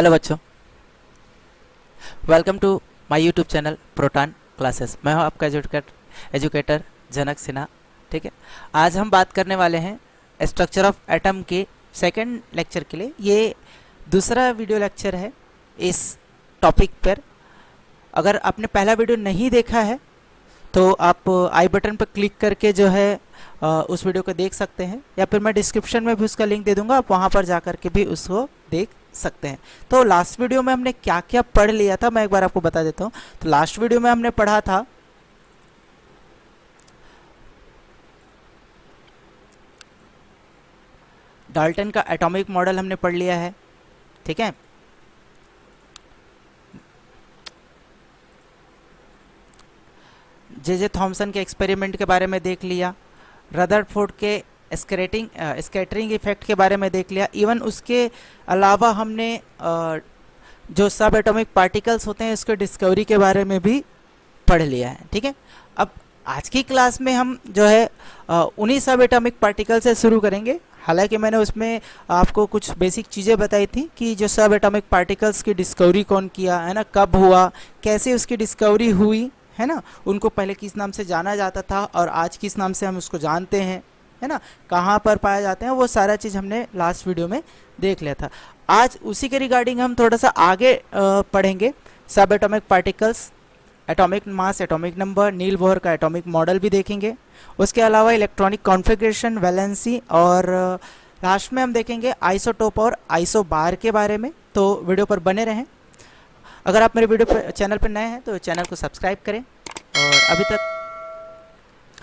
Hello बच्चों, welcome to my YouTube channel Proton Classes. मैं हूं आपका एजुकेटर जनक सिन्हा। ठीक है, आज हम बात करने वाले हैं स्ट्रक्चर ऑफ एटम के सेकंड लेक्चर के लिए। ये दूसरा वीडियो लेक्चर है इस टॉपिक पर। अगर आपने पहला वीडियो नहीं देखा है तो आप आई बटन पर क्लिक करके जो है उस वीडियो को देख सकते हैं, या फिर मैं डिस्क्रिप्शन में भी उसका लिंक दे दूंगा, आप वहाँ पर जा कर के भी उसको देख सकते हैं। तो लास्ट वीडियो में हमने क्या क्या पढ़ लिया था मैं एक बार आपको बता देता हूँ। तो लास्ट वीडियो में हमने पढ़ा था डाल्टन का एटॉमिक मॉडल हमने पढ़ लिया है। ठीक है, जे थॉमसन के एक्सपेरिमेंट के बारे में देख लिया, रदरफोर्ड के स्कैटरिंग इफेक्ट के बारे में देख लिया। इवन उसके अलावा हमने जो सब एटॉमिक पार्टिकल्स होते हैं उसके डिस्कवरी के बारे में भी पढ़ लिया है। ठीक है, अब आज की क्लास में हम जो है उन्हीं सब एटॉमिक पार्टिकल से शुरू करेंगे। हालांकि मैंने उसमें आपको कुछ बेसिक चीज़ें बताई थी कि जो सब एटॉमिक पार्टिकल्स की डिस्कवरी कौन किया है ना, कब हुआ, कैसे उसकी डिस्कवरी हुई है ना, उनको पहले किस नाम से जाना जाता था और आज किस नाम से हम उसको जानते हैं, है ना, कहाँ पर पाए जाते हैं, वो सारा चीज़ हमने लास्ट वीडियो में देख लिया था। आज उसी के रिगार्डिंग हम थोड़ा सा आगे पढ़ेंगे। सब atomic particles, atomic mass, atomic number, Niels Bohr का एटॉमिक मॉडल भी देखेंगे। उसके अलावा इलेक्ट्रॉनिक कॉन्फ़िगरेशन, वैलेंसी, और लास्ट में हम देखेंगे आइसोटोप और आइसोबार के बारे में। तो वीडियो पर बने रहें। अगर आप मेरे वीडियो पर चैनल पर नए हैं तो चैनल को सब्सक्राइब करें, और अभी तक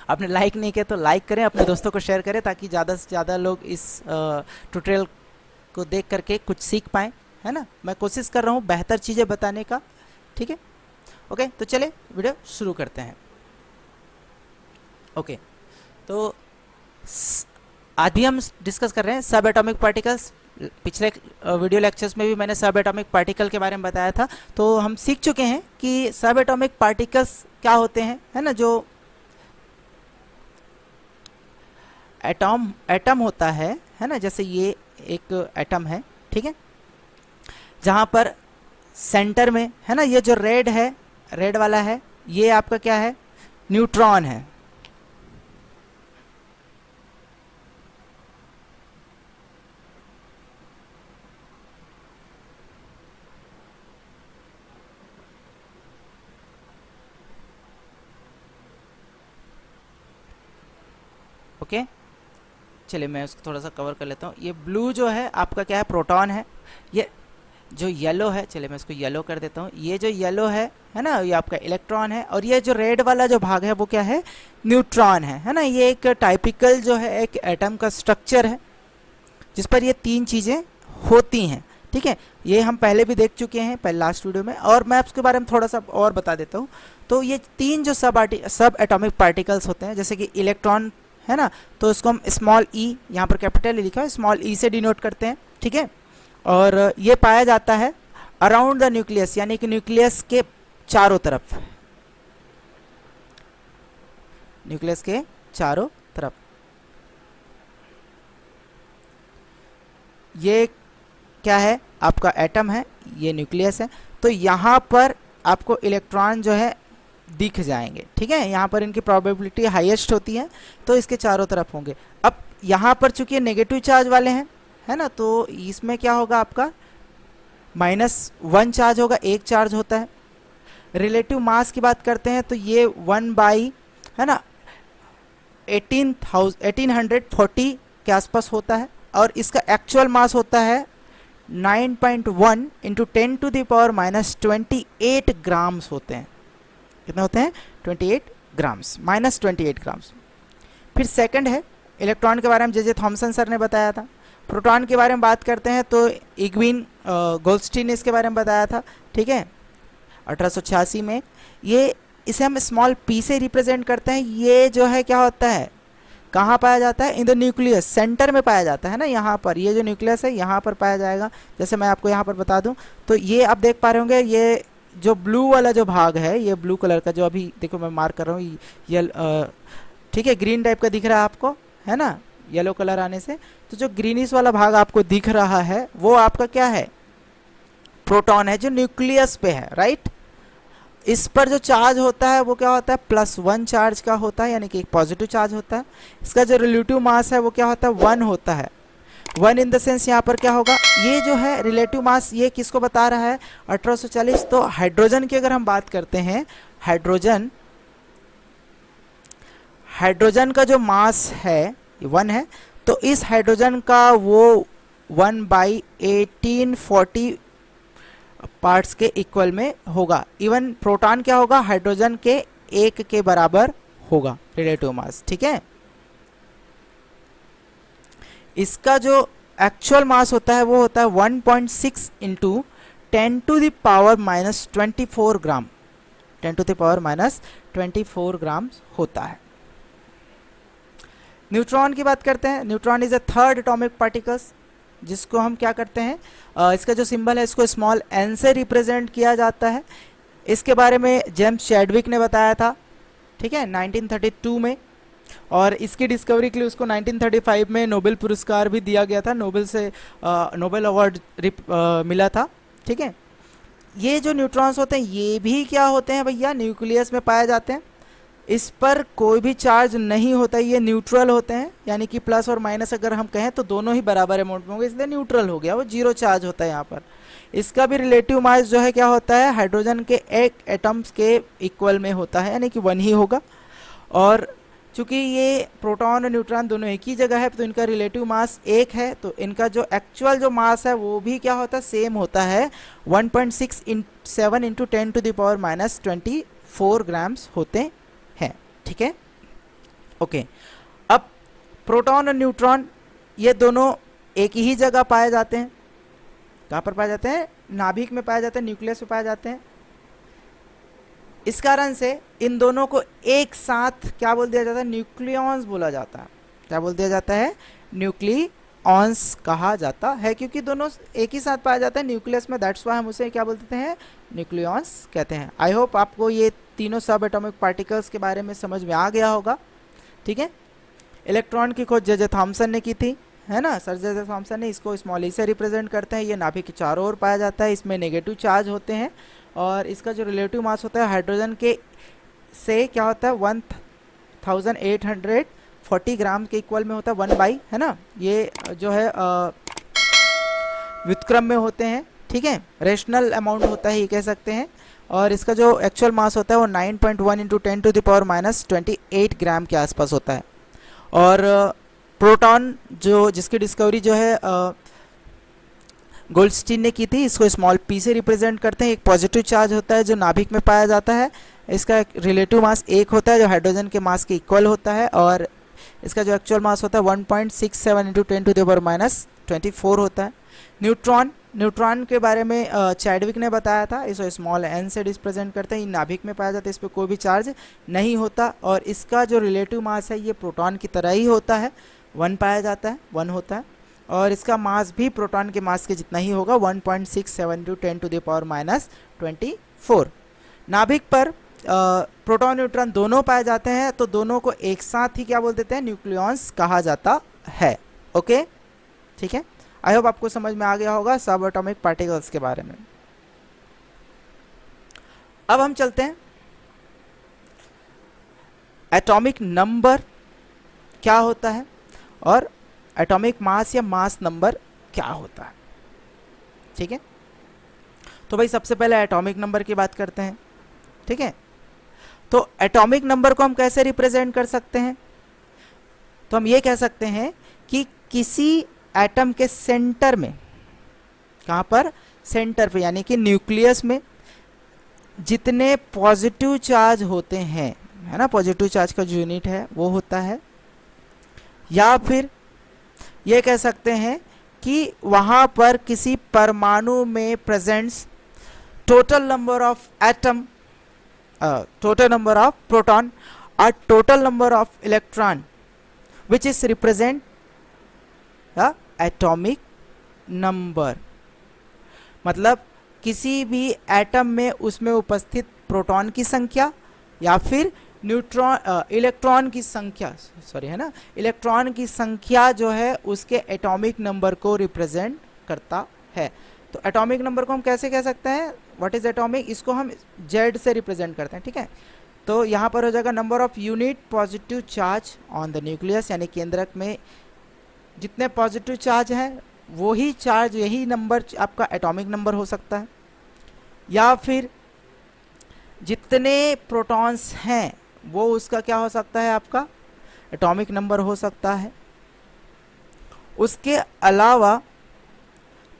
आपने लाइक नहीं किया तो लाइक करें, अपने दोस्तों को शेयर करें ताकि ज़्यादा से ज़्यादा लोग इस ट्यूटोरियल को देख करके कुछ सीख पाएँ, है ना। मैं कोशिश कर रहा हूँ बेहतर चीज़ें बताने का। ठीक है, ओके, तो चले वीडियो शुरू करते हैं। ओके, तो आज भी हम डिस्कस कर रहे हैं सब एटॉमिक पार्टिकल्स। पिछले वीडियो लेक्चर्स में भी मैंने सब एटॉमिक पार्टिकल के बारे में बताया था। तो हम सीख चुके हैं कि सब एटॉमिक पार्टिकल्स क्या होते हैं, है ना। जो एटम होता है ना, जैसे ये एक एटम है, ठीक है, जहाँ पर सेंटर में है ना, ये जो रेड है, रेड वाला है, ये आपका क्या है, न्यूट्रॉन है। ओके, चलिए मैं उसको थोड़ा सा कवर कर लेता हूँ। ये ब्लू जो है आपका क्या है, प्रोटॉन है। ये जो येलो है, चलिए मैं इसको येलो कर देता हूँ। ये जो येलो है ना, ये आपका इलेक्ट्रॉन है। और ये जो रेड वाला जो भाग है वो क्या है, न्यूट्रॉन है ना। ये एक टाइपिकल जो है एक एटम का स्ट्रक्चर है जिस पर ये तीन चीज़ें होती हैं। ठीक है, ये हम पहले भी देख चुके हैं, पहले लास्ट वीडियो में, और मैं उसके बारे में थोड़ा सा और बता देता हूँ। तो ये तीन जो सब एटॉमिक पार्टिकल्स होते हैं, जैसे कि इलेक्ट्रॉन है ना, तो उसको हम स्मॉल ई, यहाँ पर कैपिटल ई लिखा है, स्मॉल ई से डिनोट करते हैं। ठीक है, और ये पाया जाता है अराउंड द न्यूक्लियस, यानी कि न्यूक्लियस के चारों तरफ, न्यूक्लियस के चारों तरफ। ये क्या है, आपका एटम है, ये न्यूक्लियस है। तो यहाँ पर आपको इलेक्ट्रॉन जो है दिख जाएंगे। ठीक है, यहाँ पर इनकी प्रोबेबिलिटी हाईएस्ट होती है, तो इसके चारों तरफ होंगे। अब यहाँ पर चूंकि नेगेटिव चार्ज वाले हैं, है ना, तो इसमें क्या होगा, आपका -1 चार्ज होगा, एक चार्ज होता है। रिलेटिव मास की बात करते हैं तो ये 1 बाई, है ना, 1840 के आसपास होता है। और इसका एक्चुअल मास होता है 9.1 इंटू 10⁻⁻28 ग्राम्स होते हैं। कितने होते हैं, 28 ग्राम्स, -28 ग्राम्स। फिर सेकंड है, इलेक्ट्रॉन के बारे में जे थॉमसन सर ने बताया था। प्रोटॉन के बारे में बात करते हैं तो इग्विन गोल्डस्टीन ने इसके बारे में बताया था। ठीक है, 1886 में। ये इसे हम स्मॉल पी से रिप्रेजेंट करते हैं। ये जो है क्या होता है, कहाँ पाया जाता है, इन द न्यूक्लियस, सेंटर में पाया जाता है ना। यहाँ पर ये जो न्यूक्लियस है यहाँ पर पाया जाएगा। जैसे मैं आपको यहाँ पर बता दूँ तो ये आप देख पा रहे होंगे, ये जो ब्लू वाला जो भाग है, ये ब्लू कलर का जो अभी देखो मैं मार्क कर रहा हूँ, ये ठीक है, ग्रीन टाइप का दिख रहा है आपको, है ना, येलो कलर आने से। तो जो ग्रीनिश वाला भाग आपको दिख रहा है वो आपका क्या है, प्रोटॉन है जो न्यूक्लियस पे है, राइट। इस पर जो चार्ज होता है वो क्या होता है, +1 चार्ज का होता है, यानी कि एक पॉजिटिव चार्ज होता है। इसका जो रिलेटिव मास है वो क्या होता है, 1 होता है। 1 इन द सेंस यहाँ पर क्या होगा, ये जो है रिलेटिव मास ये किसको बता रहा है, 1840। तो हाइड्रोजन की अगर हम बात करते हैं, हाइड्रोजन का जो मास है 1 है, तो इस हाइड्रोजन का वो 1/1840 पार्ट्स के इक्वल में होगा। इवन प्रोटॉन क्या होगा, हाइड्रोजन के 1 के बराबर होगा रिलेटिव मास, ठीक है। इसका जो एक्चुअल मास होता है वो होता है 1.6 इंटू 10⁻⁻24 ग्राम, 10⁻⁻24 ग्राम होता है। न्यूट्रॉन की बात करते हैं। Neutron is a third atomic particles, जिसको हम क्या करते हैं, इसका जो सिंबल है इसको स्मॉल n से रिप्रेजेंट किया जाता है। इसके बारे में जेम्स चैडविक ने बताया था, ठीक है, 1932 में, और इसकी डिस्कवरी के लिए उसको 1935 में नोबेल पुरस्कार भी दिया गया था, नोबेल अवार्ड मिला था, ठीक है। ये जो न्यूट्रॉन्स होते हैं ये भी क्या होते हैं भैया, न्यूक्लियस में पाए जाते हैं। इस पर कोई भी चार्ज नहीं होता, ये न्यूट्रल होते हैं, यानी कि प्लस और माइनस अगर हम कहें तो दोनों ही बराबर अमाउंट में होंगे, इसलिए न्यूट्रल हो गया, वो 0 चार्ज होता है यहाँ पर। इसका भी रिलेटिव मास जो है क्या होता है, हाइड्रोजन के एक एटम्स के इक्वल में होता है, यानी कि 1 ही होगा। और चूंकि ये प्रोटॉन और न्यूट्रॉन दोनों एक ही जगह है तो इनका रिलेटिव मास 1 है, तो इनका जो एक्चुअल जो मास है वो भी क्या होता है, सेम होता है, 1.67 इंटू 10⁻⁻24 ग्राम्स होते हैं, ठीक है, ओके। अब प्रोटॉन और न्यूट्रॉन ये दोनों एक ही जगह पाए जाते हैं। कहाँ पर पाए जाते हैं, नाभिक में पाए जाते हैं, न्यूक्लियस में पाए जाते हैं। इस कारण से इन दोनों को एक साथ क्या बोल दिया जाता है, न्यूक्लियॉन्स बोला जाता है। क्या बोल दिया जाता है, न्यूक्लियॉन्स कहा जाता है, क्योंकि दोनों एक ही साथ पाया जाता है न्यूक्लियस में, दैट्स व्हाई हम उसे क्या बोलते हैं, न्यूक्लियॉन्स कहते हैं। आई होप आपको ये तीनों सब एटॉमिक पार्टिकल्स के बारे में समझ में आ गया होगा, ठीक है। इलेक्ट्रॉन की खोज जे थॉमसन ने की थी, है ना, सर जे थॉमसन ने। इसको स्मॉल ई से रिप्रेजेंट करते हैं। ये नाभिक के चारों ओर पाया जाता है, इसमें नेगेटिव चार्ज होते हैं, और इसका जो रिलेटिव मास होता है हाइड्रोजन के से क्या होता है, 1840 ग्राम के इक्वल में होता है, 1/, है ना। ये जो है व्युत्क्रम में होते हैं, ठीक है, रेशनल अमाउंट होता है ये कह सकते हैं। और इसका जो एक्चुअल मास होता है वो 9.1 इंटू 10⁻⁻28 ग्राम के आसपास होता है। और प्रोटॉन जो जिसकी डिस्कवरी जो है गोल्डस्टीन ने की थी, इसको स्मॉल p से रिप्रेजेंट करते हैं। एक पॉजिटिव चार्ज होता है जो नाभिक में पाया जाता है। इसका रिलेटिव मास 1 होता है जो हाइड्रोजन के मास के इक्वल होता है, और इसका जो एक्चुअल मास होता है 1.67 इंटू 10⁻⁻24 होता है। न्यूट्रॉन के बारे में चैडविक ने बताया था, इसको स्मॉल n से रिप्रेजेंट करते हैं। ये नाभिक में पाया जाता है, इस पर कोई भी चार्ज नहीं होता, और इसका जो रिलेटिव मास है ये प्रोटॉन की तरह ही होता है, 1 पाया जाता है, 1 होता है। और इसका मास भी प्रोटॉन के मास के जितना ही होगा, 1.67 इंटू 10⁻⁻24। नाभिक पर प्रोटॉन न्यूट्रॉन दोनों पाए जाते हैं, तो दोनों को एक साथ ही क्या बोल देते हैं, न्यूक्लियॉन्स कहा जाता है, ओके, ठीक है। आई होप आपको समझ में आ गया होगा सब एटॉमिक पार्टिकल्स के बारे में। अब हम चलते हैं एटॉमिक नंबर क्या होता है और एटॉमिक मास या मास नंबर क्या होता है, ठीक है। तो भाई सबसे पहले एटॉमिक नंबर की बात करते हैं, ठीक है। तो एटॉमिक नंबर को हम कैसे रिप्रेजेंट कर सकते हैं, तो हम ये कह सकते हैं कि किसी एटम के सेंटर में, कहाँ पर, सेंटर पे, यानी कि न्यूक्लियस में जितने पॉजिटिव चार्ज होते हैं, है ना, पॉजिटिव चार्ज का जो यूनिट है वो होता है, या फिर ये कह सकते हैं कि वहाँ पर किसी परमाणु में presents total number of atom, total number of proton और total number of electron which is represent atomic number. मतलब किसी भी एटम में उसमें उपस्थित प्रोटॉन की संख्या या फिर इलेक्ट्रॉन की संख्या, सॉरी, है ना, इलेक्ट्रॉन की संख्या जो है उसके एटॉमिक नंबर को रिप्रेजेंट करता है। तो एटॉमिक नंबर को हम कैसे कह सकते हैं, व्हाट इज एटॉमिक, इसको हम जेड से रिप्रेजेंट करते हैं, ठीक है। तो यहाँ पर हो जाएगा number of unit positive charge on the nucleus, यानी केंद्रक में जितने पॉजिटिव चार्ज हैं वही चार्ज, यही नंबर आपका एटॉमिक नंबर हो सकता है। या फिर जितने प्रोटॉन्स हैं वो उसका क्या हो सकता है, आपका एटॉमिक नंबर हो सकता है। उसके अलावा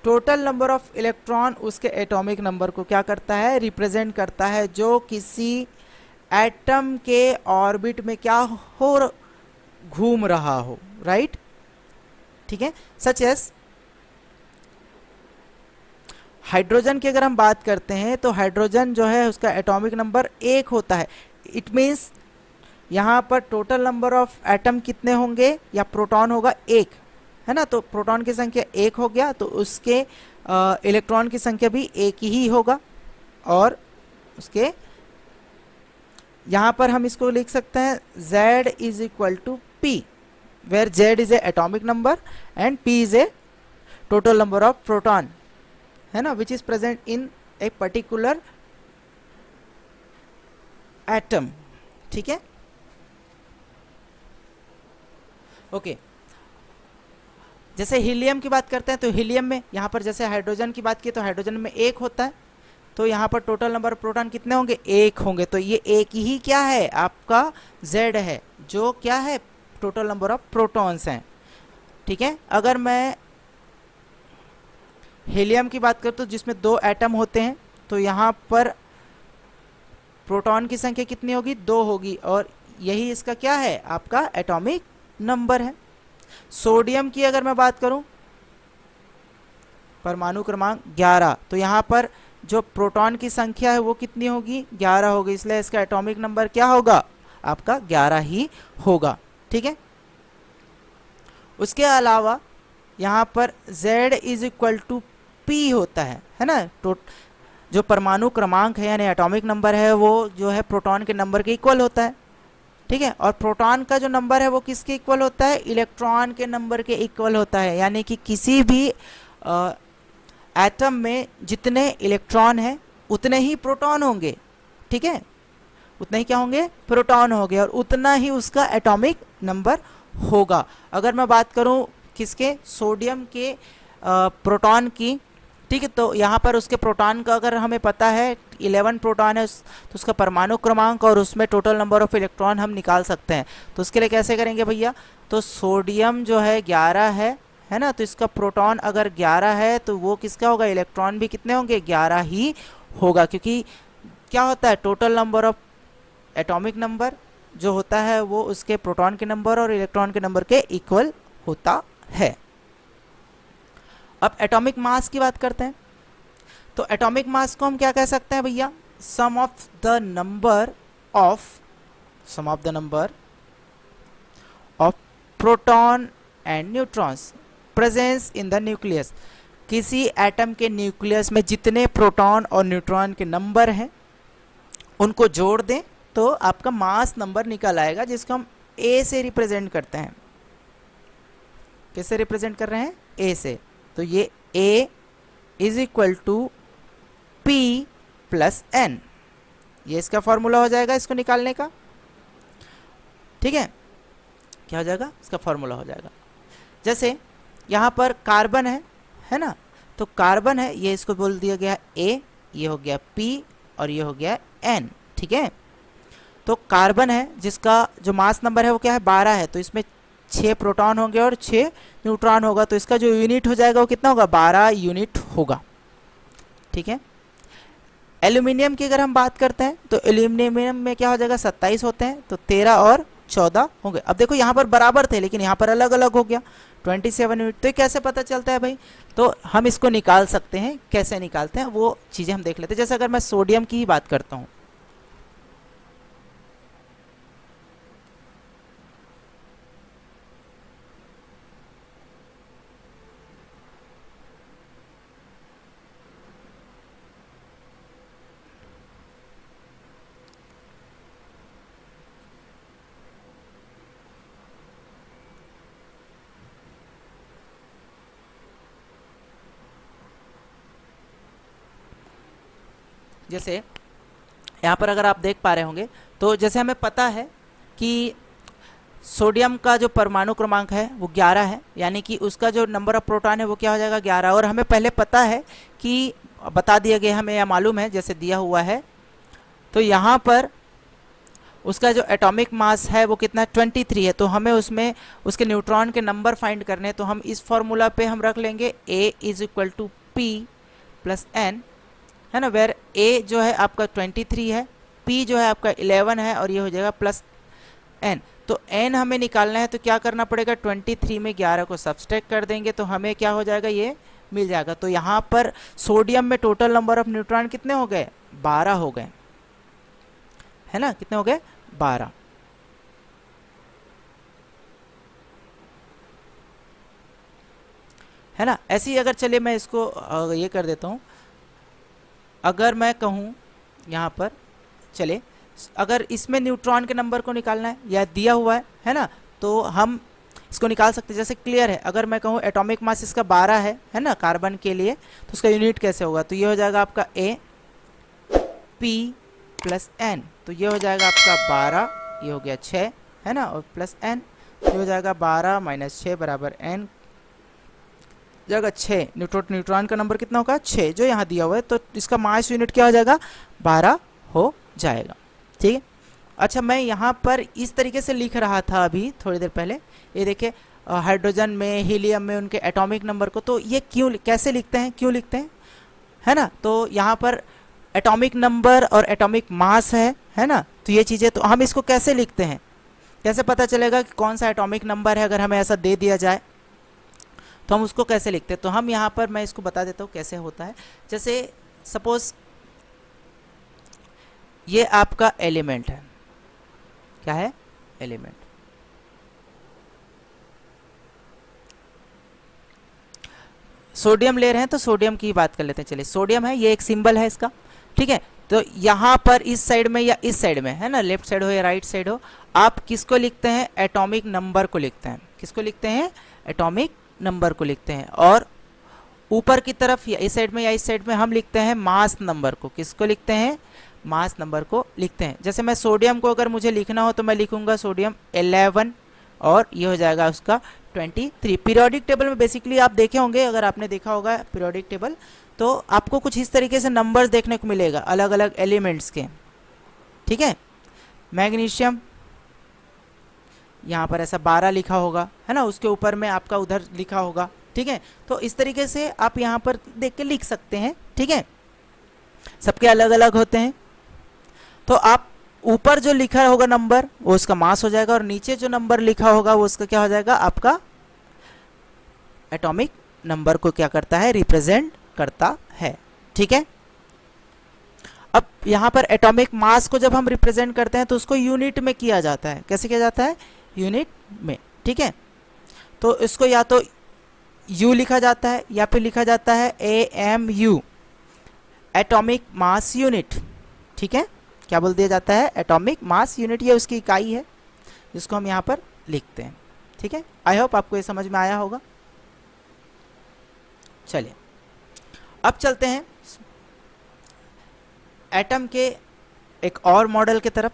टोटल नंबर ऑफ इलेक्ट्रॉन उसके एटॉमिक नंबर को क्या करता है, रिप्रेजेंट करता है, जो किसी एटम के ऑर्बिट में क्या हो, घूम रहा हो, राइट, ठीक है। सच एस हाइड्रोजन की अगर हम बात करते हैं तो हाइड्रोजन जो है उसका एटॉमिक नंबर 1 होता है। इट मीन्स यहाँ पर टोटल नंबर ऑफ एटम कितने होंगे, या प्रोटॉन होगा 1, है ना। तो प्रोटॉन की संख्या 1 हो गया, तो उसके इलेक्ट्रॉन की संख्या भी 1 ही होगा। और उसके यहाँ पर हम इसको लिख सकते हैं Z is equal to P, where Z is a atomic number and P is a total number of proton, है ना, which is present in a particular atom, ठीक है। ओके जैसे हीलियम की बात करते हैं तो हीलियम में यहाँ पर जैसे हाइड्रोजन की बात की तो हाइड्रोजन में 1 होता है, तो यहाँ पर टोटल नंबर प्रोटॉन कितने होंगे, 1 होंगे। तो ये एक ही क्या है, आपका Z है, जो क्या है टोटल नंबर ऑफ प्रोटॉन्स हैं, ठीक है। अगर मैं हीलियम की बात करूँ तो जिसमें 2 एटम होते हैं, तो यहाँ पर प्रोटॉन की संख्या कितनी होगी, 2 होगी, और यही इसका क्या है, आपका एटॉमिक नंबर है। सोडियम की अगर मैं बात करूं, परमाणु क्रमांक 11, तो यहाँ पर जो प्रोटॉन की संख्या है वो कितनी होगी, 11 होगी, इसलिए इसका एटॉमिक नंबर क्या होगा, आपका 11 ही होगा, ठीक है। उसके अलावा यहाँ पर Z is equal to P होता है ना। तो जो परमाणु क्रमांक है यानी एटॉमिक नंबर है वो जो है प्रोटॉन के नंबर के इक्वल होता है, ठीक है। और प्रोटॉन का जो नंबर है वो किसके इक्वल होता है, इलेक्ट्रॉन के नंबर के इक्वल होता है, यानी कि किसी भी एटम में जितने इलेक्ट्रॉन हैं उतने ही प्रोटॉन होंगे, ठीक है, उतने ही क्या होंगे, प्रोटॉन होंगे, और उतना ही उसका एटॉमिक नंबर होगा। अगर मैं बात करूं किसके, सोडियम के प्रोटॉन की, ठीक है, तो यहाँ पर उसके प्रोटॉन का अगर हमें पता है 11 प्रोटॉन है तो उसका परमाणु क्रमांक और उसमें टोटल नंबर ऑफ इलेक्ट्रॉन हम निकाल सकते हैं। तो उसके लिए कैसे करेंगे भैया, तो सोडियम जो है 11 है ना, तो इसका प्रोटॉन अगर 11 है तो वो किसका होगा, इलेक्ट्रॉन भी कितने होंगे, 11 ही होगा, क्योंकि क्या होता है total number of atomic number जो होता है वो उसके प्रोटॉन के नंबर और इलेक्ट्रॉन के नंबर के इक्वल होता है। अब एटॉमिक मास की बात करते हैं, तो एटॉमिक मास को हम क्या कह सकते हैं भैया, sum of the number of proton and neutrons presence in the nucleus. किसी एटम के न्यूक्लियस में जितने प्रोटॉन और न्यूट्रॉन के नंबर हैं उनको जोड़ दें तो आपका मास नंबर निकल आएगा, जिसको हम ए से रिप्रेजेंट करते हैं। किससे रिप्रेजेंट कर रहे हैं, ए से। तो ये A is equal to P plus N, ये इसका फॉर्मूला हो जाएगा इसको निकालने का, ठीक है। क्या हो जाएगा, इसका फॉर्मूला हो जाएगा। जैसे यहाँ पर कार्बन है ना, तो कार्बन है, ये इसको बोल दिया गया A, ये हो गया P और ये हो गया N, ठीक है। तो कार्बन है जिसका जो मास नंबर है वो क्या है, 12 है, तो इसमें 6 प्रोटॉन होंगे और 6 न्यूट्रॉन होगा, तो इसका जो यूनिट हो जाएगा वो कितना होगा, 12 यूनिट होगा, ठीक है। एल्यूमिनियम की अगर हम बात करते हैं तो एल्यूमिनियम में क्या हो जाएगा, 27 होते हैं, तो 13 और 14 होंगे। अब देखो यहाँ पर बराबर थे लेकिन यहाँ पर अलग अलग हो गया 27 यूनिट। तो कैसे पता चलता है भाई, तो हम इसको निकाल सकते हैं, कैसे निकालते हैं वो चीज़ें हम देख लेते हैं। जैसे अगर मैं सोडियम की ही बात करता हूँ, जैसे यहाँ पर अगर आप देख पा रहे होंगे, तो जैसे हमें पता है कि सोडियम का जो परमाणु क्रमांक है वो 11 है, यानी कि उसका जो नंबर ऑफ प्रोटॉन है वो क्या हो जाएगा 11। और हमें पहले पता है कि बता दिया गया, हमें यह मालूम है जैसे दिया हुआ है। तो यहाँ पर उसका जो एटॉमिक मास है वो कितना 23 है, तो हमें उसमें उसके न्यूट्रॉन के नंबर फाइंड करने हैं। तो हम इस फॉर्मूला पे हम रख लेंगे A is equal to P plus N, है ना, वेर A जो है आपका 23 है, P जो है आपका 11 है, और ये हो जाएगा प्लस N। तो N हमें निकालना है, तो क्या करना पड़ेगा, 23 में 11 को सब्सट्रैक्ट कर देंगे तो हमें क्या हो जाएगा, ये मिल जाएगा। तो यहाँ पर सोडियम में टोटल नंबर ऑफ न्यूट्रॉन कितने हो गए, 12 हो गए, है ना, कितने हो गए, 12। है ना। ऐसे ही अगर चलिए मैं इसको ये कर देता हूँ, अगर मैं कहूँ यहाँ पर, चले अगर इसमें न्यूट्रॉन के नंबर को निकालना है या दिया हुआ है ना, तो हम इसको निकाल सकते हैं। जैसे क्लियर है, अगर मैं कहूँ एटॉमिक मास इसका 12 है ना, कार्बन के लिए, तो उसका यूनिट कैसे होगा, तो ये हो जाएगा आपका A P प्लस N, तो ये हो जाएगा आपका 12, ये हो गया 6, है ना, और प्लस N, ये हो जाएगा 12 माइनस 6 बराबर N जाएगा 6। न्यूट्रॉन का नंबर कितना होगा, 6, जो यहाँ दिया हुआ है, तो इसका मास यूनिट क्या हो जाएगा, 12 हो जाएगा। ठीक है। अच्छा, मैं यहाँ पर इस तरीके से लिख रहा था अभी थोड़ी देर पहले, ये देखिए हाइड्रोजन में, हीलियम में उनके एटॉमिक नंबर को, तो ये क्यों कैसे लिखते हैं, क्यों लिखते हैं, है ना। तो यहाँ पर एटॉमिक नंबर और एटॉमिक मास है ना, तो ये चीज़ें, तो हम इसको कैसे लिखते हैं, कैसे पता चलेगा कि कौन सा एटॉमिक नंबर है, अगर हमें ऐसा दे दिया जाए तो हम उसको कैसे लिखते हैं। तो हम यहाँ पर, मैं इसको बता देता हूँ कैसे होता है। जैसे सपोज ये आपका एलिमेंट है, क्या है, एलिमेंट। सोडियम ले रहे हैं, तो सोडियम की बात कर लेते हैं। चलिए, सोडियम है, ये एक सिंबल है इसका, ठीक है। तो यहाँ पर इस साइड में या इस साइड में, है ना, लेफ्ट साइड हो या राइट साइड हो, आप किसको लिखते हैं, एटॉमिक नंबर को लिखते हैं। किसको लिखते हैं, एटॉमिक नंबर को लिखते हैं। और ऊपर की तरफ या इस साइड में या इस साइड में हम लिखते हैं मास नंबर को। किसको लिखते हैं, मास नंबर को लिखते हैं। जैसे मैं सोडियम को अगर मुझे लिखना हो तो मैं लिखूंगा सोडियम 11, और ये हो जाएगा उसका 23। पीरियोडिक टेबल में बेसिकली आप देखे होंगे, अगर आपने देखा होगा पीरियोडिक टेबल, तो आपको कुछ इस तरीके से नंबर्स देखने को मिलेगा अलग अलग एलिमेंट्स के, ठीक है। मैग्नीशियम यहाँ पर ऐसा 12 लिखा होगा, है ना, उसके ऊपर में आपका उधर लिखा होगा, ठीक है। तो इस तरीके से आप यहाँ पर देख के लिख सकते हैं, ठीक है। सबके अलग अलग होते हैं। तो आप ऊपर जो लिखा होगा नंबर वो उसका मास हो जाएगा, और नीचे जो नंबर लिखा होगा वो उसका क्या हो जाएगा, आपका एटॉमिक नंबर को क्या करता है, रिप्रेजेंट करता है, ठीक है। अब यहाँ पर एटॉमिक मास को जब हम रिप्रेजेंट करते हैं तो उसको यूनिट में किया जाता है। कैसे किया जाता है, यूनिट में, ठीक है। तो इसको या तो U लिखा जाता है या फिर लिखा जाता है AMU, एटॉमिक मास यूनिट, ठीक है। क्या बोल दिया जाता है, एटॉमिक मास यूनिट, ये उसकी इकाई है जिसको हम यहाँ पर लिखते हैं, ठीक है। आई होप आपको ये समझ में आया होगा। चलिए अब चलते हैं एटम के एक और मॉडल की तरफ,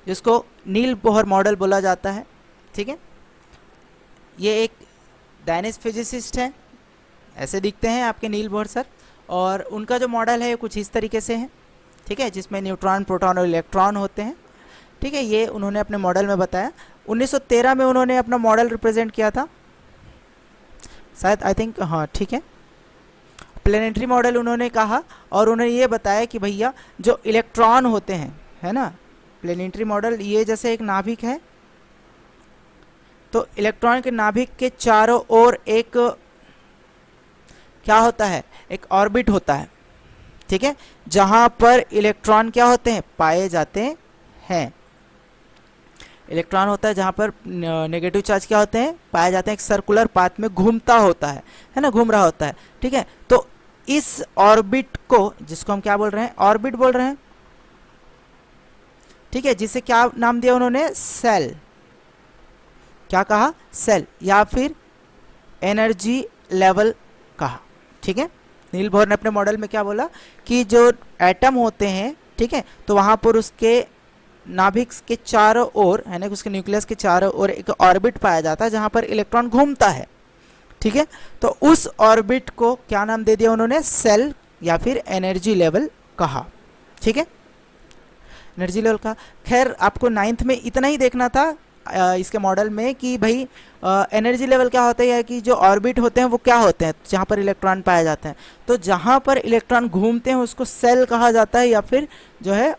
जिसको नील बोहर मॉडल बोला जाता है, ठीक है। ये एक दानिश फिजिसिस्ट है, ऐसे दिखते हैं आपके नील बोहर सर, और उनका जो मॉडल है कुछ इस तरीके से है, ठीक है, जिसमें न्यूट्रॉन, प्रोटॉन और इलेक्ट्रॉन होते हैं, ठीक है। ये उन्होंने अपने मॉडल में बताया। 1913 में उन्होंने अपना मॉडल रिप्रेजेंट किया था शायद, आई थिंक, हाँ ठीक है। प्लेनेटरी मॉडल उन्होंने कहा, और उन्होंने ये बताया कि भैया जो इलेक्ट्रॉन होते हैं, है ना, प्लेनेटरी मॉडल, ये जैसे एक नाभिक है, तो इलेक्ट्रॉन के नाभिक के चारों ओर एक क्या होता है, एक ऑर्बिट होता है, ठीक है, जहां पर इलेक्ट्रॉन क्या होते हैं, पाए जाते हैं। इलेक्ट्रॉन होता है जहां पर नेगेटिव चार्ज क्या होते हैं, पाए जाते हैं, एक सर्कुलर पाथ में घूमता होता है ना, घूम रहा होता है, ठीक है। तो इस ऑर्बिट को, जिसको हम क्या बोल रहे हैं, ऑर्बिट बोल रहे हैं, ठीक है, जिसे क्या नाम दिया उन्होंने, सेल। क्या कहा, सेल, या फिर एनर्जी लेवल कहा, ठीक है, नील बोहर ने अपने मॉडल में क्या बोला कि जो एटम होते हैं, ठीक है, तो वहाँ पर उसके नाभिक के चारों ओर, यानी कि उसके न्यूक्लियस के चारों ओर एक ऑर्बिट पाया जाता है जहाँ पर इलेक्ट्रॉन घूमता है, ठीक है। तो उस ऑर्बिट को क्या नाम दे दिया उन्होंने, सेल या फिर एनर्जी लेवल कहा, ठीक है, एनर्जी लेवल का। खैर आपको 9th में इतना ही देखना था इसके मॉडल में कि भाई एनर्जी लेवल क्या होता है कि जो ऑर्बिट होते हैं वो क्या होते हैं जहाँ पर इलेक्ट्रॉन पाए जाते हैं। तो जहाँ पर इलेक्ट्रॉन घूमते हैं उसको सेल कहा जाता है या फिर जो है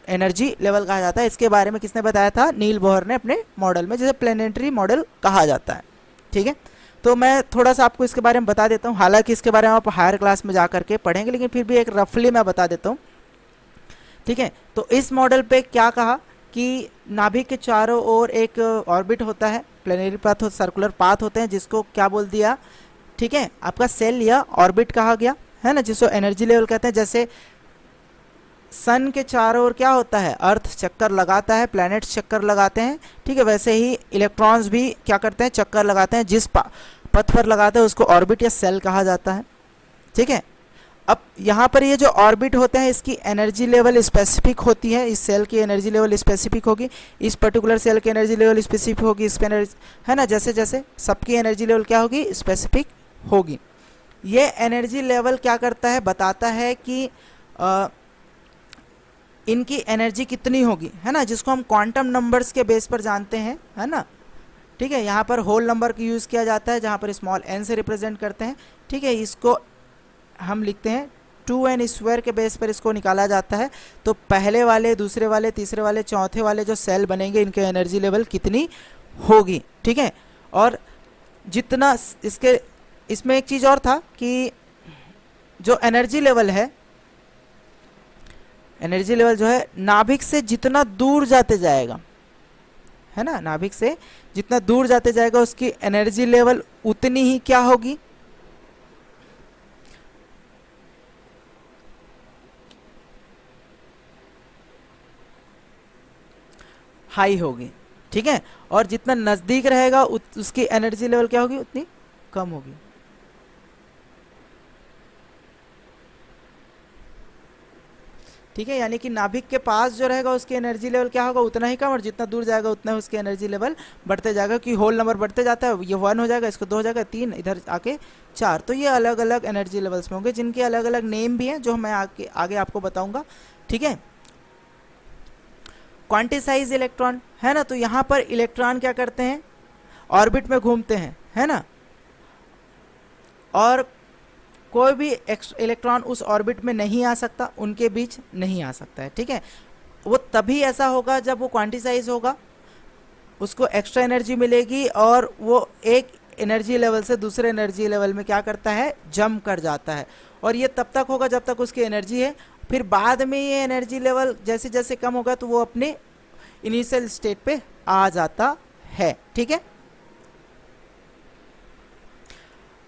एनर्जी लेवल कहा जाता है। इसके बारे में किसने बताया था, नील बोहर ने अपने मॉडल में, जिसे प्लेनेटरी मॉडल कहा जाता है, ठीक है। तो मैं थोड़ा सा आपको इसके बारे में बता देता हूँ, हालांकि इसके बारे में आप हायर क्लास में जा करके पढ़ेंगे, लेकिन फिर भी एक रफली मैं बता देता हूँ, ठीक है। तो इस मॉडल पे क्या कहा कि नाभिक के चारों ओर एक ऑर्बिट होता है, प्लेनरी पाथ हो, सर्कुलर पाथ होते हैं, जिसको क्या बोल दिया, ठीक है, आपका सेल या ऑर्बिट कहा गया है ना, जिसको एनर्जी लेवल कहते हैं। जैसे सन के चारों ओर क्या होता है, अर्थ चक्कर लगाता है, प्लैनेट्स चक्कर लगाते हैं, ठीक है, वैसे ही इलेक्ट्रॉन्स भी क्या करते हैं, चक्कर लगाते हैं। जिस पथ पर लगाते हैं उसको ऑर्बिट या सेल कहा जाता है, ठीक है। अब यहाँ पर ये जो ऑर्बिट होते हैं इसकी एनर्जी लेवल स्पेसिफिक होती है, इस सेल की एनर्जी लेवल स्पेसिफिक होगी, इस पर्टिकुलर सेल की एनर्जी लेवल स्पेसिफिक होगी, इस पे एनर्जी है ना, जैसे जैसे सबकी एनर्जी लेवल क्या होगी, स्पेसिफिक होगी। ये एनर्जी लेवल क्या करता है, बताता है कि इनकी एनर्जी कितनी होगी, है ना, जिसको हम क्वांटम नंबर्स के बेस पर जानते हैं, है ना, ठीक है। यहाँ पर होल नंबर का यूज़ किया जाता है जहाँ पर स्मॉल n से रिप्रेजेंट करते हैं, ठीक है। इसको हम लिखते हैं 2n² के बेस पर इसको निकाला जाता है। तो पहले वाले, दूसरे वाले, तीसरे वाले, चौथे वाले जो सेल बनेंगे इनके एनर्जी लेवल कितनी होगी, ठीक है। और जितना इसमें एक चीज़ और था कि जो एनर्जी लेवल है, एनर्जी लेवल जो है नाभिक से जितना दूर जाते जाएगा, है ना, नाभिक से जितना दूर जाते जाएगा उसकी एनर्जी लेवल उतनी ही क्या होगी, हाई होगी, ठीक है। और जितना नज़दीक रहेगा उसकी एनर्जी लेवल क्या होगी, उतनी कम होगी, ठीक है। यानी कि नाभिक के पास जो रहेगा उसकी एनर्जी लेवल क्या होगा, उतना ही कम, और जितना दूर जाएगा उतना ही उसकी एनर्जी लेवल बढ़ते जाएगा, कि होल नंबर बढ़ते जाता है, ये 1 हो जाएगा, इसको 2 हो जाएगा, 3, इधर आके 4। तो ये अलग अलग एनर्जी लेवल्स में होंगे जिनके अलग अलग नेम भी हैं जो मैं आगे आपको बताऊंगा, ठीक है। क्वांटिसाइज इलेक्ट्रॉन, है ना, तो यहाँ पर इलेक्ट्रॉन क्या करते हैं, ऑर्बिट में घूमते हैं, है ना, और कोई भी इलेक्ट्रॉन उस ऑर्बिट में नहीं आ सकता, उनके बीच नहीं आ सकता है, ठीक है। वो तभी ऐसा होगा जब वो क्वांटिसाइज होगा, उसको एक्स्ट्रा एनर्जी मिलेगी और वो एक एनर्जी लेवल से दूसरे एनर्जी लेवल में क्या करता है, जंप कर जाता है। और ये तब तक होगा जब तक उसकी एनर्जी है, फिर बाद में ये एनर्जी लेवल जैसे जैसे कम होगा तो वो अपने इनिशियल स्टेट पे आ जाता है, ठीक है।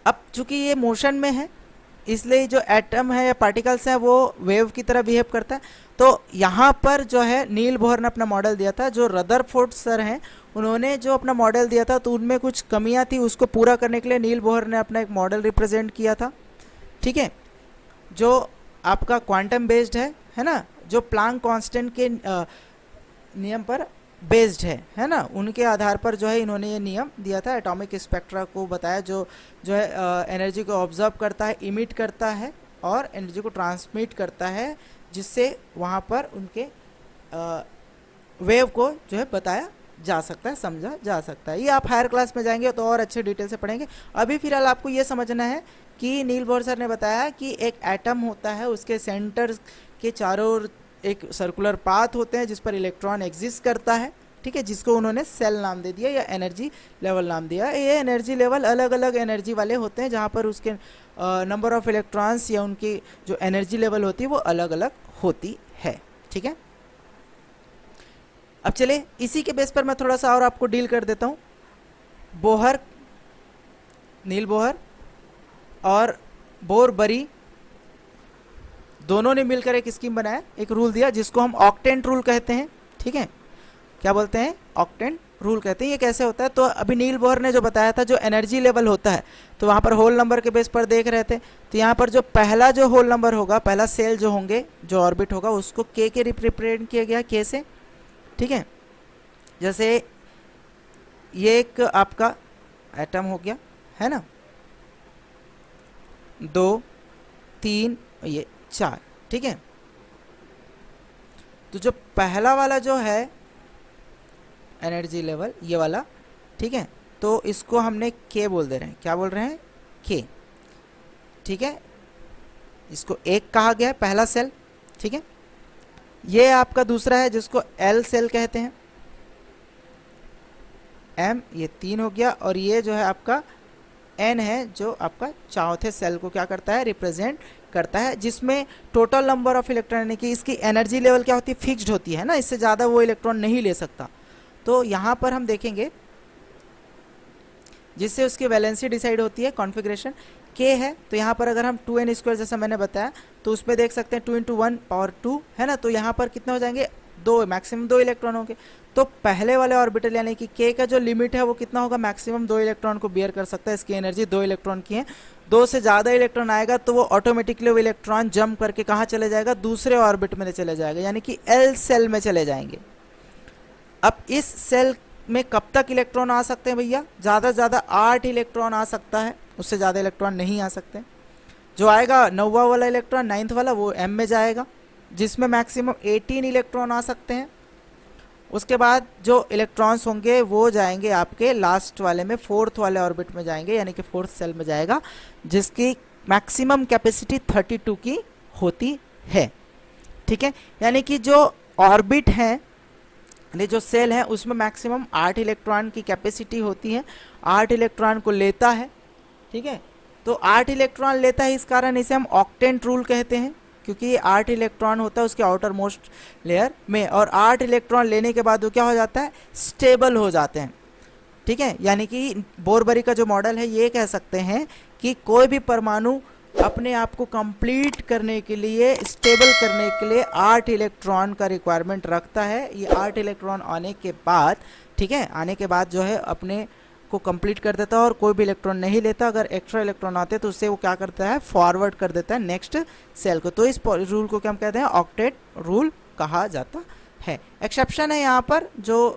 अब चूंकि ये मोशन में है इसलिए जो एटम है या पार्टिकल्स हैं वो वेव की तरह बिहेव करता है। तो यहाँ पर जो है नील बोहर ने अपना मॉडल दिया था, जो रदरफोर्ड सर हैं उन्होंने जो अपना मॉडल दिया था तो उनमें कुछ कमियां थी, उसको पूरा करने के लिए नील बोहर ने अपना एक मॉडल रिप्रेजेंट किया था, ठीक है, जो आपका क्वांटम बेस्ड है ना, जो प्लांक कांस्टेंट के नियम पर बेस्ड है ना, उनके आधार पर जो है इन्होंने ये नियम दिया था। एटॉमिक स्पेक्ट्रा को बताया जो है एनर्जी को ऑब्जर्व करता है, इमिट करता है और एनर्जी को ट्रांसमिट करता है, जिससे वहाँ पर उनके वेव को जो है बताया जा सकता है, समझा जा सकता है। ये आप हायर क्लास में जाएंगे तो और अच्छे डिटेल से पढ़ेंगे। अभी फिलहाल आपको ये समझना है कि नील बोहर सर ने बताया कि एक एटम होता है, उसके सेंटर के चारों ओर एक सर्कुलर पाथ होते हैं जिस पर इलेक्ट्रॉन एग्जिस्ट करता है, ठीक है, जिसको उन्होंने सेल नाम दे दिया या एनर्जी लेवल नाम दिया। ये एनर्जी लेवल अलग अलग एनर्जी वाले होते हैं जहाँ पर उसके नंबर ऑफ इलेक्ट्रॉन्स या उनकी जो एनर्जी लेवल होती है वो अलग अलग होती है, ठीक है। अब चले इसी के बेस पर मैं थोड़ा सा और आपको डील कर देता हूँ। बोहर, नील बोहर और बोरबरी दोनों ने मिलकर एक स्कीम बनाया, एक रूल दिया जिसको हम ऑक्टेंट रूल कहते हैं, ठीक है। क्या बोलते हैं, ऑक्टेंट रूल कहते हैं। ये कैसे होता है, तो अभी नील बोहर ने जो बताया था, जो एनर्जी लेवल होता है, तो वहाँ पर होल नंबर के बेस पर देख रहे थे। तो यहाँ पर जो पहला जो होल नंबर होगा, पहला सेल जो होंगे, जो ऑर्बिट होगा, उसको के रिप्रेजेंट किया गया, के से। ठीक है, जैसे ये एक आपका एटम हो गया, है ना, 2 3 ये 4। ठीक है, तो जो पहला वाला जो है एनर्जी लेवल, ये वाला, ठीक है, तो इसको हमने के बोल दे रहे हैं। क्या बोल रहे हैं, के। ठीक है, इसको एक कहा गया है, पहला सेल। ठीक है, ये आपका दूसरा है जिसको एल सेल कहते हैं, एम, ये 3 हो गया। और ये जो है आपका एन है, जो आपका चौथे सेल को क्या करता है, रिप्रेजेंट करता है, जिसमें टोटल नंबर ऑफ इलेक्ट्रॉन, यानी कि इसकी एनर्जी लेवल क्या होती है, फिक्स्ड होती है ना, इससे ज़्यादा वो इलेक्ट्रॉन नहीं ले सकता। तो यहाँ पर हम देखेंगे, जिससे उसकी वैलेंसी डिसाइड होती है, कॉन्फ़िगरेशन के है। तो यहाँ पर अगर हम 2n² जैसा मैंने बताया, तो उसमें देख सकते हैं 2 × 1 पावर 2 है ना, तो यहाँ पर कितने हो जाएंगे, 2, मैक्सिमम 2 इलेक्ट्रॉन होंगे। तो पहले वाले ऑर्बिटल यानी कि के का जो लिमिट है वो कितना होगा, मैक्सिमम 2 इलेक्ट्रॉन को बियर कर सकता है। इसकी एनर्जी 2 इलेक्ट्रॉन की है। 2 से ज़्यादा इलेक्ट्रॉन आएगा तो वो ऑटोमेटिकली वो इलेक्ट्रॉन जंप करके कहाँ चले जाएगा, दूसरे ऑर्बिट में चले जाएगा, यानी कि एल सेल में चले जाएंगे। अब इस सेल में कब तक इलेक्ट्रॉन आ सकते हैं भैया, ज़्यादा से ज़्यादा 8 इलेक्ट्रॉन आ सकता है, उससे ज़्यादा इलेक्ट्रॉन नहीं आ सकते। जो आएगा 9वां वाला इलेक्ट्रॉन, 9th वाला, वो एम में जाएगा, जिसमें मैक्सिमम 18 इलेक्ट्रॉन आ सकते हैं। उसके बाद जो इलेक्ट्रॉन्स होंगे वो जाएंगे आपके लास्ट वाले में, 4th वाले ऑर्बिट में जाएंगे, यानी कि 4th सेल में जाएगा, जिसकी मैक्सिमम कैपेसिटी 32 की होती है। ठीक है, यानी कि जो ऑर्बिट है, ये जो सेल है, उसमें मैक्सिमम 8 इलेक्ट्रॉन की कैपेसिटी होती है, 8 इलेक्ट्रॉन को लेता है। ठीक है, तो 8 इलेक्ट्रॉन लेता है, इस कारण इसे हम ऑक्टेंट रूल कहते हैं, क्योंकि ये 8 इलेक्ट्रॉन होता है उसके आउटर मोस्ट लेयर में, और 8 इलेक्ट्रॉन लेने के बाद वो क्या हो जाता है, स्टेबल हो जाते हैं। ठीक है, यानी कि बोरबरी का जो मॉडल है, ये कह सकते हैं कि कोई भी परमाणु अपने आप को कंप्लीट करने के लिए, स्टेबल करने के लिए 8 इलेक्ट्रॉन का रिक्वायरमेंट रखता है। ये 8 इलेक्ट्रॉन आने के बाद, ठीक है, आने के बाद जो है अपने को कंप्लीट कर देता है और कोई भी इलेक्ट्रॉन नहीं लेता। अगर एक्स्ट्रा इलेक्ट्रॉन आते हैं तो उससे वो क्या करता है, फॉरवर्ड कर देता है नेक्स्ट सेल को। तो इस रूल को क्या हम कहते हैं, ऑक्टेट रूल कहा जाता है। एक्सेप्शन है यहाँ पर, जो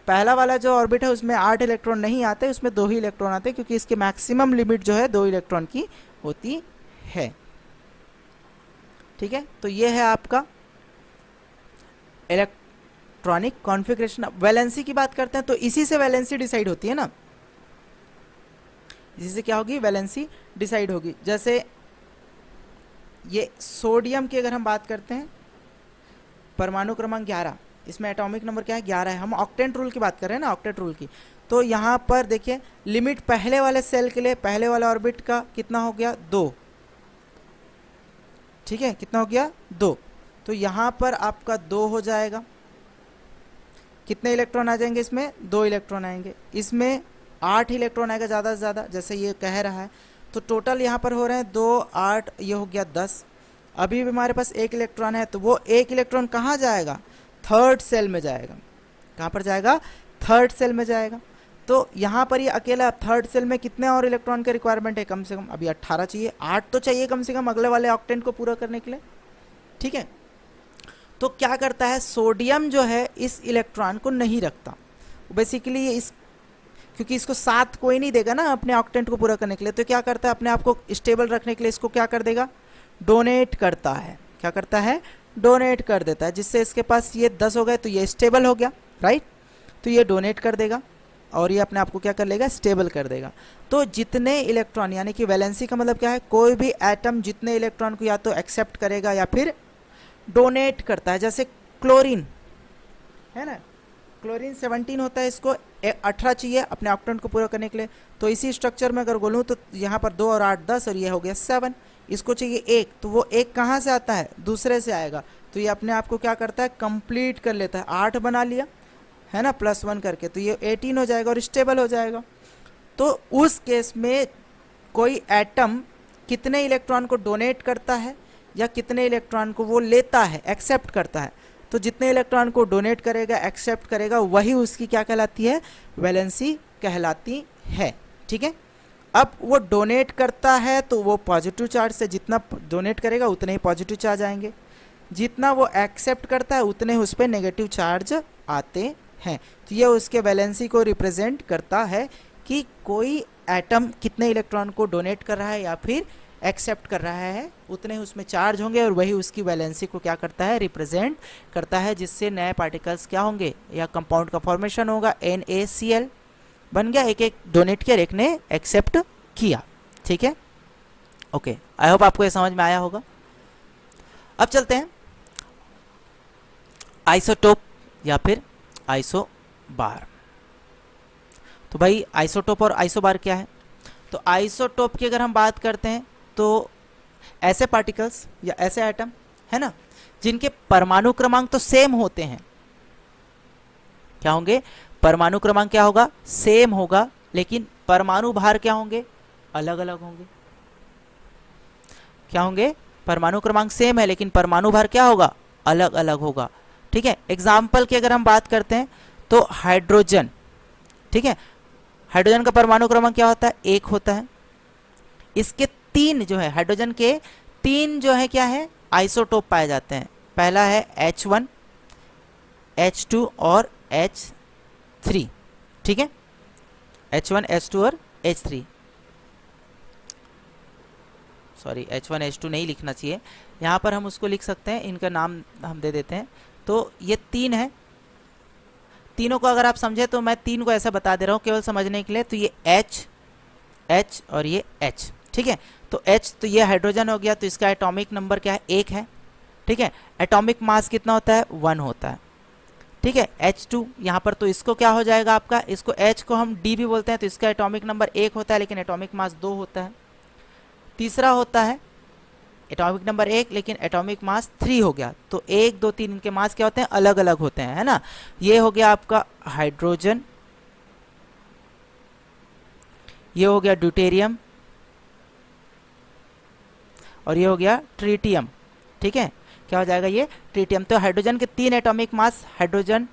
पहला वाला जो ऑर्बिट है उसमें 8 इलेक्ट्रॉन नहीं आते, उसमें 2 ही इलेक्ट्रॉन आते हैं, क्योंकि इसकी मैक्सिमम लिमिट जो है 2 इलेक्ट्रॉन की होती है। ठीक है, तो ये है आपका इलेक्ट्रॉनिक कॉन्फ़िगरेशन। वैलेंसी की बात करते हैं, तो इसी से वैलेंसी डिसाइड होती है ना, इसी से क्या होगी, वैलेंसी डिसाइड होगी। जैसे ये सोडियम की अगर हम बात करते हैं, परमाणु क्रमांक 11, इसमें एटॉमिक नंबर क्या है, 11 है। हम ऑक्टेंट रूल की बात कर रहे हैं ना, ऑक्टेट रूल की। तो यहाँ पर देखिए लिमिट पहले वाले सेल के लिए, पहले वाले ऑर्बिट का कितना हो गया, 2। ठीक है, कितना हो गया, 2। तो यहाँ पर आपका 2 हो जाएगा। कितने इलेक्ट्रॉन आ जाएंगे इसमें, 2 इलेक्ट्रॉन आएंगे। इसमें 8 इलेक्ट्रॉन आएगा ज़्यादा से ज़्यादा, जैसे ये कह रहा है। तो टोटल यहाँ पर हो रहे हैं 2 8, ये हो गया 10। अभी भी हमारे पास 1 इलेक्ट्रॉन है, तो वो 1 इलेक्ट्रॉन कहाँ जाएगा, 3rd सेल में जाएगा। कहाँ पर जाएगा, 3rd सेल में जाएगा। तो यहाँ पर ये अकेला 3rd सेल में कितने और इलेक्ट्रॉन के रिक्वायरमेंट है, कम से कम अभी 18 चाहिए, 8 तो चाहिए कम से कम अगले वाले ऑक्टेंट को पूरा करने के लिए। ठीक है, तो क्या करता है, सोडियम जो है इस इलेक्ट्रॉन को नहीं रखता बेसिकली, ये इस, क्योंकि इसको 7 कोई नहीं देगा ना अपने ऑक्टेंट को पूरा करने के लिए, तो क्या करता है, अपने आप को स्टेबल रखने के लिए इसको क्या कर देगा, डोनेट करता है। क्या करता है, डोनेट कर देता है, जिससे इसके पास ये 10 हो गए, तो ये स्टेबल हो गया, राइट। तो ये डोनेट कर देगा और ये अपने आप को क्या कर लेगा, स्टेबल कर देगा। तो जितने इलेक्ट्रॉन, यानी कि वैलेंसी का मतलब क्या है, कोई भी एटम जितने इलेक्ट्रॉन को या तो एक्सेप्ट करेगा या फिर डोनेट करता है। जैसे क्लोरीन है ना, क्लोरीन 17 होता है, इसको 18 चाहिए अपने ऑक्टेंट को पूरा करने के लिए। तो इसी स्ट्रक्चर में अगर बोलूँ तो यहाँ पर 2 और 8 10, और ये हो गया 7। इसको चाहिए 1, तो वो 1 कहाँ से आता है, दूसरे से आएगा। तो ये अपने आप को क्या करता है, कंप्लीट कर लेता है। 8 बना लिया है ना, +1 करके, तो ये 18 हो जाएगा और स्टेबल हो जाएगा। तो उस केस में कोई एटम कितने इलेक्ट्रॉन को डोनेट करता है या कितने इलेक्ट्रॉन को वो लेता है, एक्सेप्ट करता है, तो जितने इलेक्ट्रॉन को डोनेट करेगा, एक्सेप्ट करेगा, वही उसकी क्या कहलाती है, वैलेंसी कहलाती है। ठीक है, अब वो डोनेट करता है तो वो पॉजिटिव चार्ज से, जितना डोनेट करेगा उतने ही पॉजिटिव चार्ज आएंगे, जितना वो एक्सेप्ट करता है उतने उस पर नेगेटिव चार्ज आते हैं। तो ये उसके वैलेंसी को रिप्रेजेंट करता है कि कोई एटम कितने इलेक्ट्रॉन को डोनेट कर रहा है या फिर एक्सेप्ट कर रहा है, उतने उसमें चार्ज होंगे और वही उसकी वैलेंसी को क्या करता है, रिप्रेजेंट करता है, जिससे नए पार्टिकल्स क्या होंगे या कंपाउंड का फॉर्मेशन होगा। NaCl बन गया, एक एक डोनेट किया, एक ने एक्सेप्ट किया। ठीक है, ओके, आई होप आपको ये समझ में आया होगा। अब चलते हैं आइसोटोप या फिर आइसोबार। तो भाई आइसोटोप और आइसोबार क्या है? तो आइसोटोप की अगर हम बात करते हैं तो ऐसे पार्टिकल्स या ऐसे एटम है ना, जिनके परमाणु क्रमांक तो सेम होते हैं। क्या होंगे? परमाणु क्रमांक क्या होगा? सेम होगा, लेकिन परमाणु भार क्या होंगे? अलग अलग होंगे। क्या होंगे? परमाणु क्रमांक सेम है लेकिन परमाणु भार क्या होगा? अलग अलग होगा। ठीक है, एग्जाम्पल की अगर हम बात करते हैं तो हाइड्रोजन, ठीक है, हाइड्रोजन का परमाणु क्रमांक क्या होता है? 1 होता है। इसके 3 जो है, हाइड्रोजन के 3 जो है क्या है, आइसोटोप पाए जाते हैं। पहला है H1, H2 और H3। ठीक है, H1, H2 और H3, सॉरी H1 H2 नहीं लिखना चाहिए, यहाँ पर हम उसको लिख सकते हैं, इनका नाम हम दे देते हैं। तो ये 3 है, तीनों को अगर आप समझे तो मैं 3 को ऐसा बता दे रहा हूँ केवल समझने के लिए। तो ये H, H और ये H। ठीक है, तो H तो ये हाइड्रोजन हो गया, तो इसका एटॉमिक नंबर क्या है? 1 है। ठीक है, एटॉमिक मास कितना होता है? 1 होता है। ठीक है, H2 यहाँ पर तो इसको क्या हो जाएगा आपका, इसको H को हम D भी बोलते हैं, तो इसका एटॉमिक नंबर 1 होता है लेकिन एटॉमिक मास 2 होता है। तीसरा होता है एटॉमिक नंबर 1 लेकिन एटॉमिक मास 3 हो गया। तो 1, 2, 3 इनके मास क्या होते हैं? अलग अलग होते हैं, है ना। ये हो गया आपका हाइड्रोजन, ये हो गया ड्यूटेरियम और ये हो गया ट्रिटियम। ठीक है, क्या हो जाएगा ये? ट्रिटियम। तो हाइड्रोजन के 3 एटॉमिक मास, हाइड्रोजन,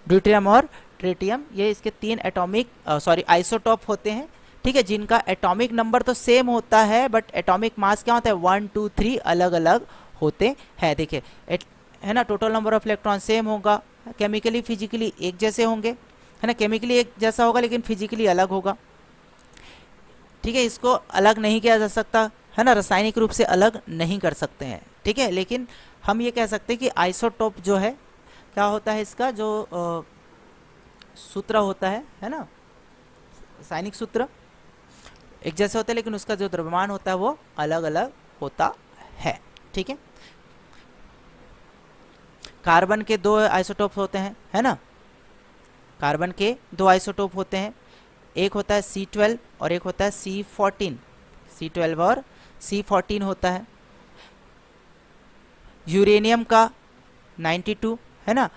ड्यूटेरियम और ट्रिटियम, ये इसके 3 एटॉमिक आइसोटोप होते हैं। ठीक है, जिनका एटॉमिक नंबर तो सेम होता है बट एटॉमिक मास क्या होता है? 1, 2, 3 अलग अलग होते हैं। देखिए है ना, total number of electron same होगा, केमिकली फिजिकली एक जैसे होंगे, है ना, केमिकली एक जैसा होगा लेकिन फिजिकली अलग होगा। ठीक है, इसको अलग नहीं किया जा सकता, है ना, रासायनिक रूप से अलग नहीं कर सकते हैं। ठीक है, लेकिन हम ये कह सकते हैं कि आइसोटोप जो है क्या होता है, इसका जो सूत्र होता है ना, रासायनिक सूत्र एक जैसे होता है लेकिन उसका जो द्रव्यमान होता है वो अलग अलग होता है। ठीक है, कार्बन के 2 आइसोटोप होते हैं, है ना, कार्बन के 2 आइसोटोप होते हैं, एक होता है C12 और एक होता है C14, C12 और C14 होता है। यूरेनियम का 92 है ना,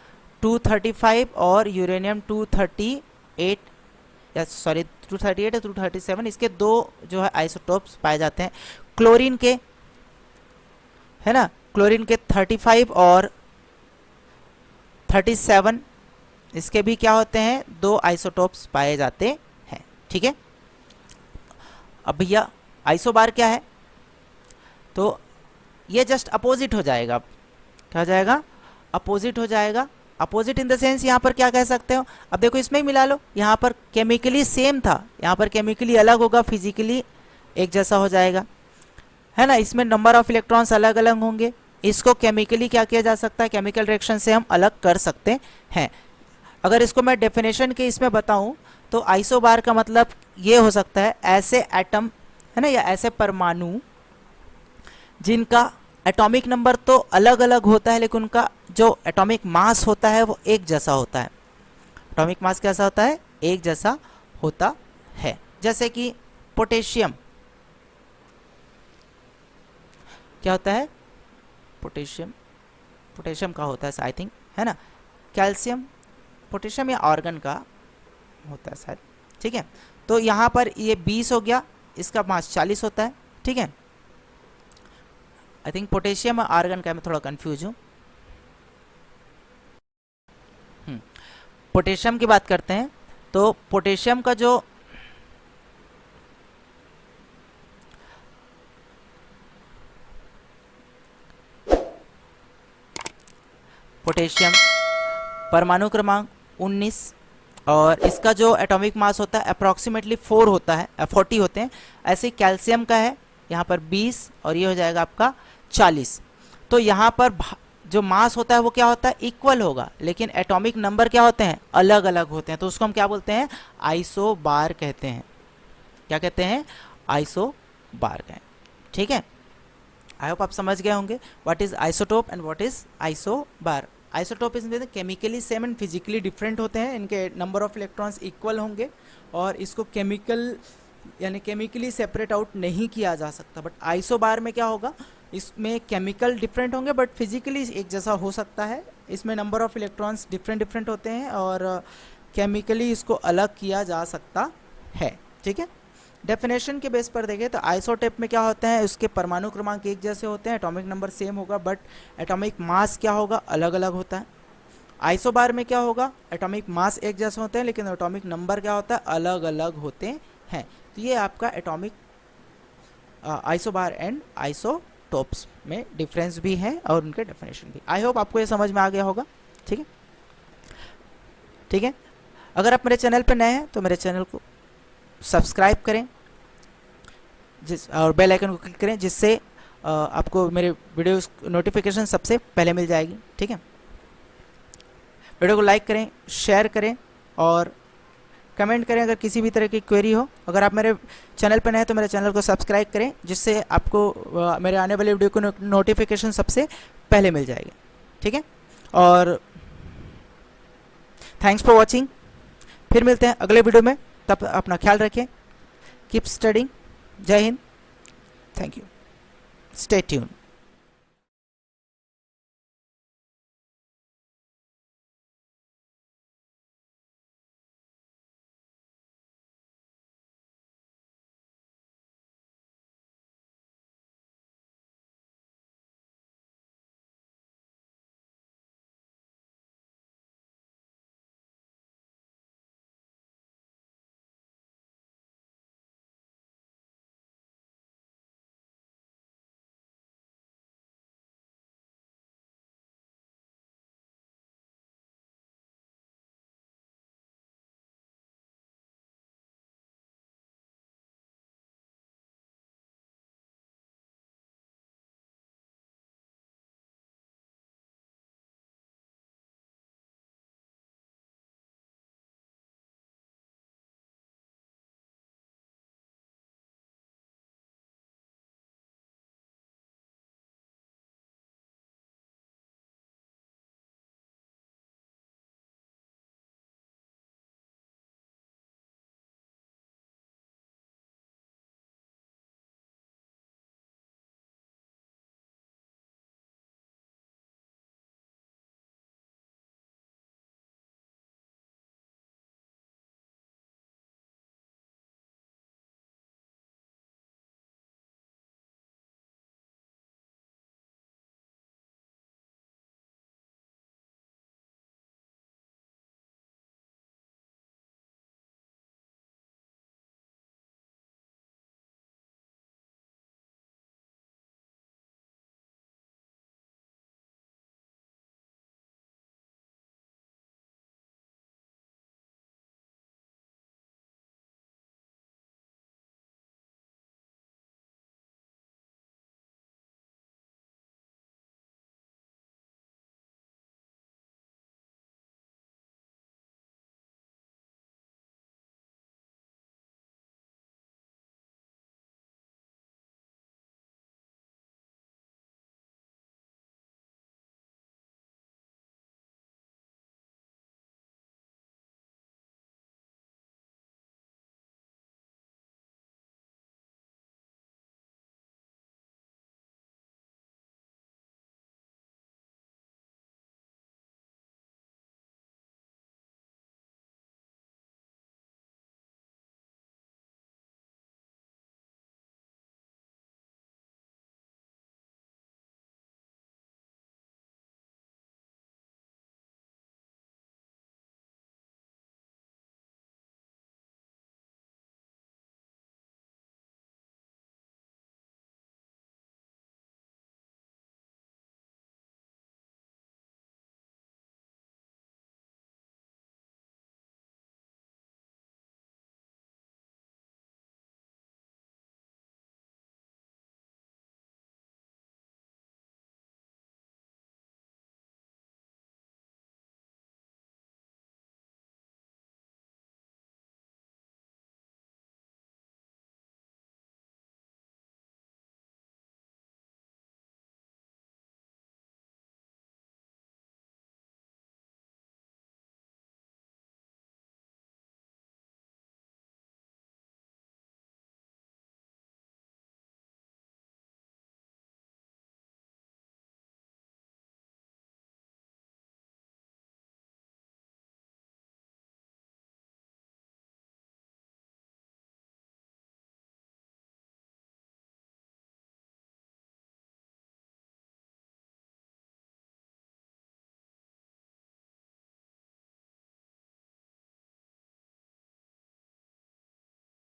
235 और यूरेनियम 238 या सॉरी 238 या 237, इसके 2 जो है आइसोटोप्स पाए जाते हैं। क्लोरीन के, है ना, क्लोरीन के 35 और 37, इसके भी क्या होते हैं? 2 आइसोटोप्स पाए जाते हैं। ठीक है, अब भैया आइसोबार क्या है? तो ये जस्ट अपोजिट हो जाएगा। क्या हो जाएगा? अपोजिट हो जाएगा। अपोजिट इन द सेंस यहाँ पर क्या कह सकते हो? अब देखो इसमें ही मिला लो, यहाँ पर केमिकली सेम था, यहाँ पर केमिकली अलग होगा, फिजिकली एक जैसा हो जाएगा, है ना। इसमें नंबर ऑफ इलेक्ट्रॉन्स अलग अलग होंगे, इसको केमिकली क्या किया जा सकता है? केमिकल रिएक्शन से हम अलग कर सकते हैं। अगर इसको मैं डेफिनेशन के इसमें बताऊं तो आइसोबार का मतलब ये हो सकता है ऐसे एटम, है ना, या ऐसे परमाणु जिनका एटॉमिक नंबर तो अलग अलग होता है लेकिन उनका जो एटॉमिक मास होता है वो एक जैसा होता है। एटॉमिक मास कैसा होता है? एक जैसा होता है। जैसे कि पोटेशियम, क्या होता है? पोटेशियम, पोटेशियम का होता है आई थिंक, है ना। कैल्शियम, पोटेशियम या आर्गन का होता है शायद। ठीक है, तो यहाँ पर ये 20 हो गया, इसका मास 40 होता है। ठीक है, आई थिंक पोटेशियम और आर्गन का मैं थोड़ा कंफ्यूज हूँ। पोटेशियम की बात करते हैं तो पोटेशियम का जो पोटेशियम परमाणु क्रमांक 19 और इसका जो एटॉमिक मास होता है अप्रॉक्सीमेटली 4 होता है, 40 होते हैं। ऐसे कैल्शियम का है यहाँ पर 20 और ये हो जाएगा आपका 40। तो यहाँ पर जो मास होता है वो क्या होता है, इक्वल होगा, लेकिन एटॉमिक नंबर क्या होते हैं, अलग अलग होते हैं। तो उसको हम क्या बोलते हैं, आइसोबार कहते हैं। क्या कहते हैं, आइसोबार कहते हैं। ठीक है, आई होप आप समझ गए होंगे what is isotope and what is isobar. Isotope is chemically same and physically different होते हैं, इनके नंबर ऑफ इलेक्ट्रॉन्स इक्वल होंगे और इसको केमिकल यानी केमिकली सेपरेट आउट नहीं किया जा सकता। बट आइसोबार में क्या होगा, इसमें केमिकल डिफरेंट होंगे बट फिजिकली एक जैसा हो सकता है। इसमें नंबर ऑफ इलेक्ट्रॉन्स डिफरेंट होते हैं और केमिकली इसको अलग किया जा सकता है। ठीक है, डेफिनेशन के बेस पर देखें तो आइसोटोप में क्या होता है, उसके परमाणु क्रमांक एक जैसे होते हैं, एटॉमिक नंबर सेम होगा बट एटॉमिक मास क्या होगा, अलग अलग होता है। आइसोबार में क्या होगा, एटॉमिक मास एक जैसे होते हैं लेकिन एटॉमिक नंबर क्या होता है, अलग अलग होते हैं। तो ये आपका एटॉमिक आइसोबार एंड आइसोटोप्स में डिफरेंस भी है और उनके डेफिनेशन भी। आई होप आपको ये समझ में आ गया होगा। ठीक है, ठीक है। अगर आप मेरे चैनल पर नए हैं तो मेरे चैनल को सब्सक्राइब करें और बेल आइकन को क्लिक करें, जिससे आपको मेरे वीडियो नोटिफिकेशन सबसे पहले मिल जाएगी। ठीक है, वीडियो को लाइक करें, शेयर करें और कमेंट करें अगर किसी भी तरह की क्वेरी हो। अगर आप मेरे चैनल पर नए हैं तो मेरे चैनल को सब्सक्राइब करें, जिससे आपको मेरे आने वाले वीडियो को नोटिफिकेशन सबसे पहले मिल जाएगी। ठीक है, और थैंक्स फॉर वॉचिंग। फिर मिलते हैं अगले वीडियो में, तब अपना ख्याल रखें। Keep studying. जय हिंद, थैंक यू, स्टे ट्यून।